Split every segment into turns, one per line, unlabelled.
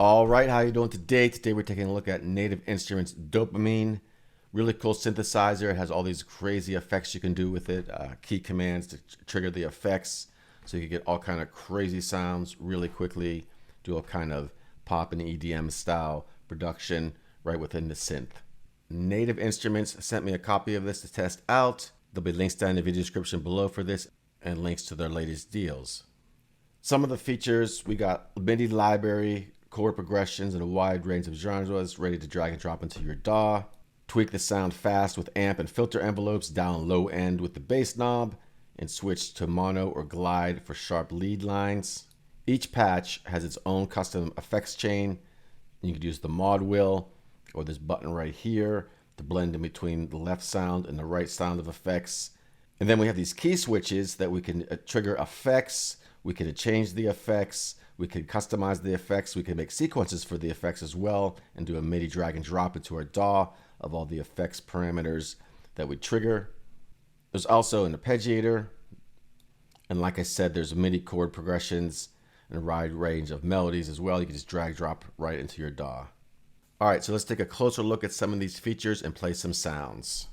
All right, how you doing today? Today we're taking a look at Native Instruments Dopamine. Really cool synthesizer. It has all these crazy effects you can do with it. Key commands to trigger the effects, so you can get all kind of crazy sounds really quickly. Do a kind of pop and EDM style production right within the synth. Native Instruments sent me a copy of this to test out. There'll be links down in the video description below for this and links to their latest deals. Some of the features, we got MIDI library, chord progressions, and a wide range of genres ready to drag and drop into your DAW. Tweak the sound fast with amp and filter envelopes down low end with the bass knob, and switch to mono or glide for sharp lead lines. Each patch has its own custom effects chain. You could use the mod wheel or this button right here to blend in between the left sound and the right sound of effects. And then we have these key switches that we can trigger effects. We could change the effects. We could customize the effects. We could make sequences for the effects as well and do a MIDI drag and drop into our DAW of all the effects parameters that we trigger. There's also an Arpeggiator. And like I said, there's MIDI chord progressions and a wide range of melodies as well. You can just drag drop right into your DAW. All right, so let's take a closer look at some of these features and play some sounds.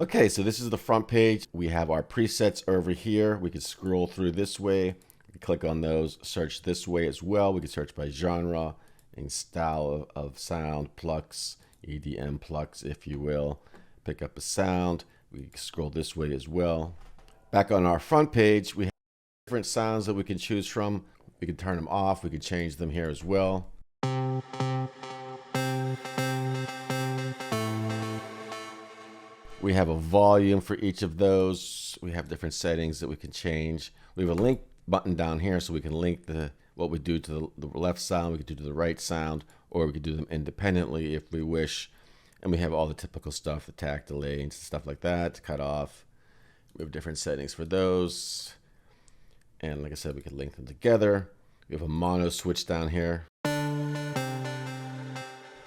Okay, so this is the front page. We have our presets over here. We can scroll through this way. We can click on those, search this way as well. We can search by genre and style of sound, Plucks, EDM Plucks, if you will. Pick up a sound. We can scroll this way as well. Back on our front page, we have different sounds that we can choose from. We can turn them off. We can change them here as well. We have a volume for each of those. We have different settings that we can change. We have a link button down here so we can link what we do to the left sound, we could do to the right sound, or we could do them independently if we wish. And we have all the typical stuff, attack, delay, and stuff like that, cut off. We have different settings for those. And like I said, we can link them together. We have a mono switch down here. We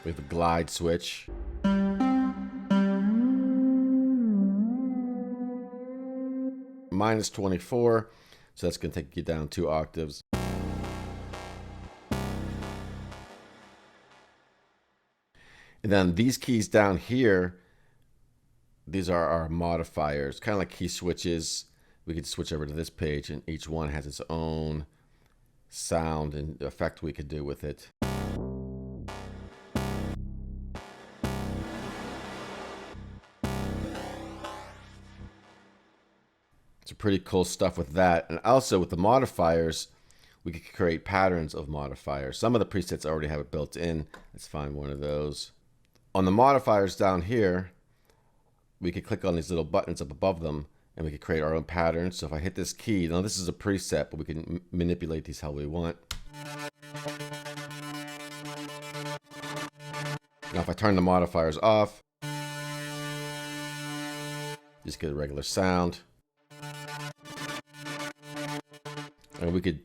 have a glide switch. Minus 24, so that's going to take you down 2 octaves. And then these keys down here, these are our modifiers, kind of like key switches. We could switch over to this page, and each one has its own sound and effect we could do with it. It's pretty cool stuff with that. And also with the modifiers, we could create patterns of modifiers. Some of the presets already have it built in. Let's find one of those. On the modifiers down here, we could click on these little buttons up above them and we could create our own patterns. So if I hit this key, now this is a preset, but we can manipulate these how we want. Now if I turn the modifiers off, just get a regular sound. And we could,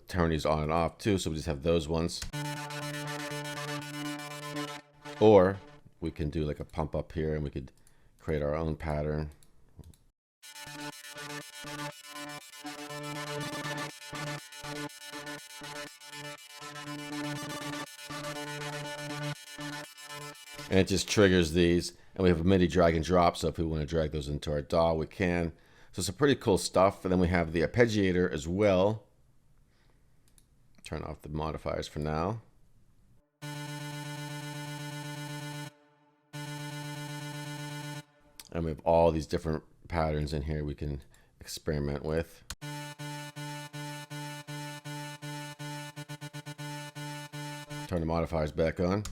turn these on and off too, so we just have those ones. Or we can do like a pump up here and we could create our own pattern. And it just triggers these. And we have a MIDI drag and drop, so if we want to drag those into our DAW, we can. So some pretty cool stuff. And then we have the Arpeggiator as well. Turn off the modifiers for now. And we have all these different patterns in here we can experiment with. Turn the modifiers back on.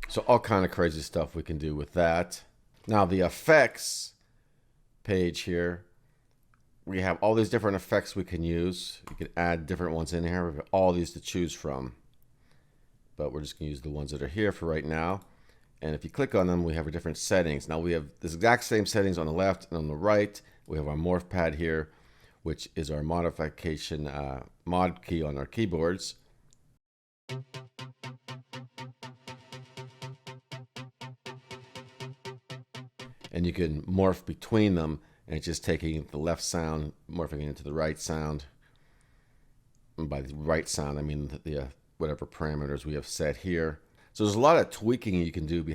So all kind of crazy stuff we can do with that. Now the effects page here, we have all these different effects we can use. We can add different ones in here. We have all these to choose from. But we're just going to use the ones that are here for right now. And if you click on them, we have our different settings. Now we have this exact same settings on the left and on the right. We have our Morph Pad here, which is our modification mod key on our keyboards. and you can morph between them, and it's just taking the left sound, morphing it into the right sound. And by the right sound, I mean the whatever parameters we have set here. So there's a lot of tweaking you can do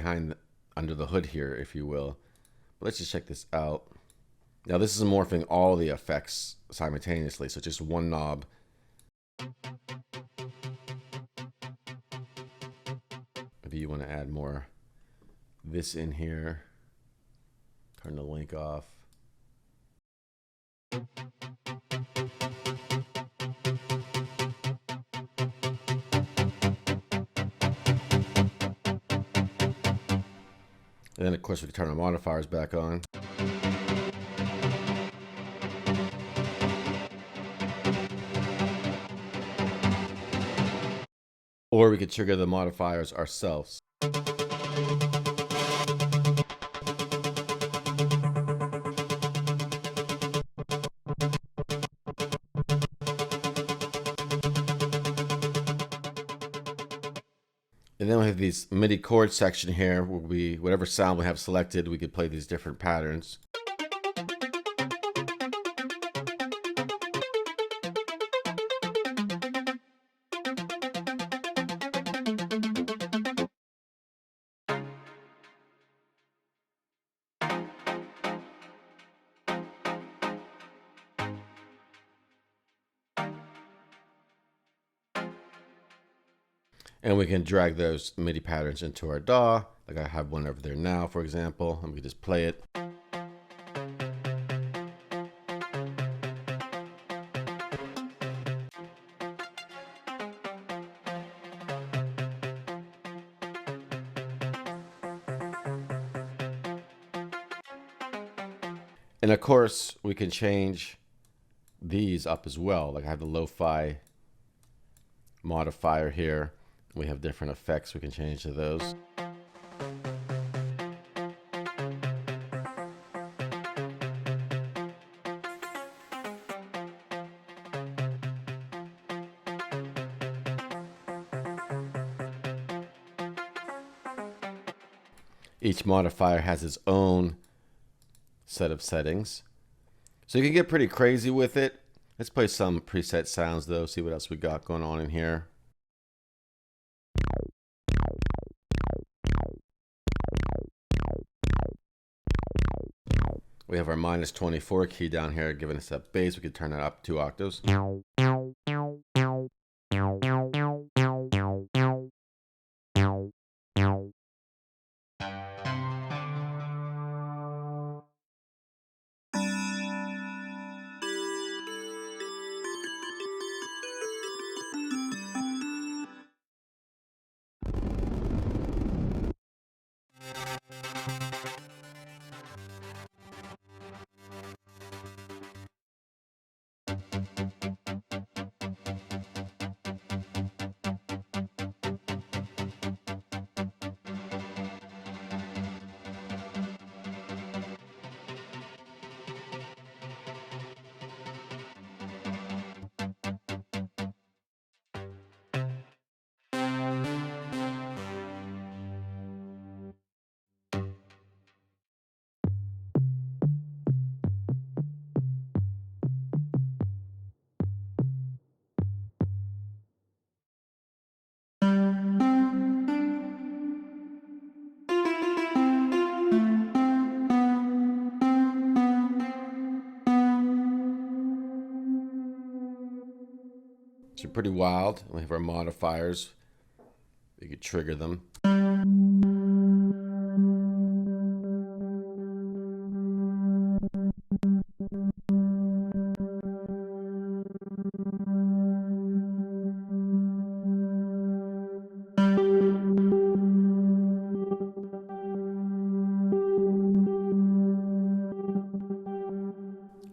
under the hood here, if you will. But let's just check this out. Now this is morphing all the effects simultaneously, so just one knob. Maybe you want to add more this in here. Turn the link off. And then, of course, we can turn our modifiers back on. Or we could trigger the modifiers ourselves. And then we have these MIDI chord section here where whatever sound we have selected, we could play these different patterns. And we can drag those MIDI patterns into our DAW. Like I have one over there now, for example, and we can just play it. And of course, we can change these up as well. Like I have the lo-fi modifier here. We have different effects we can change to those. Each modifier has its own set of settings. So you can get pretty crazy with it. Let's play some preset sounds though, see what else we got going on in here. We have our -24 key down here giving us a bass. We could turn that up 2 octaves. So pretty wild. We have our modifiers. We could trigger them.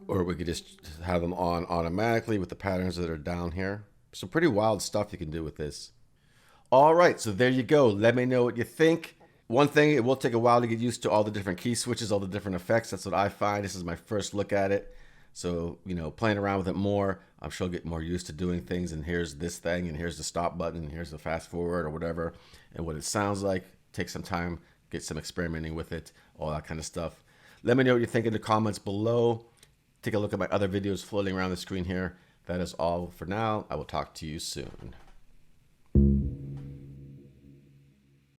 Or we could just have them on automatically with the patterns that are down here. Some pretty wild stuff you can do with this. All right, so there you go. Let me know what you think. One thing, it will take a while to get used to all the different key switches, all the different effects. That's what I find. This is my first look at it. So, you know, playing around with it more, I'm sure I'll get more used to doing things. And here's this thing, and here's the stop button, and here's the fast forward or whatever, and what it sounds like. Take some time, get some experimenting with it, all that kind of stuff. Let me know what you think in the comments below. Take a look at my other videos floating around the screen here. That is all for now. I will talk to you soon.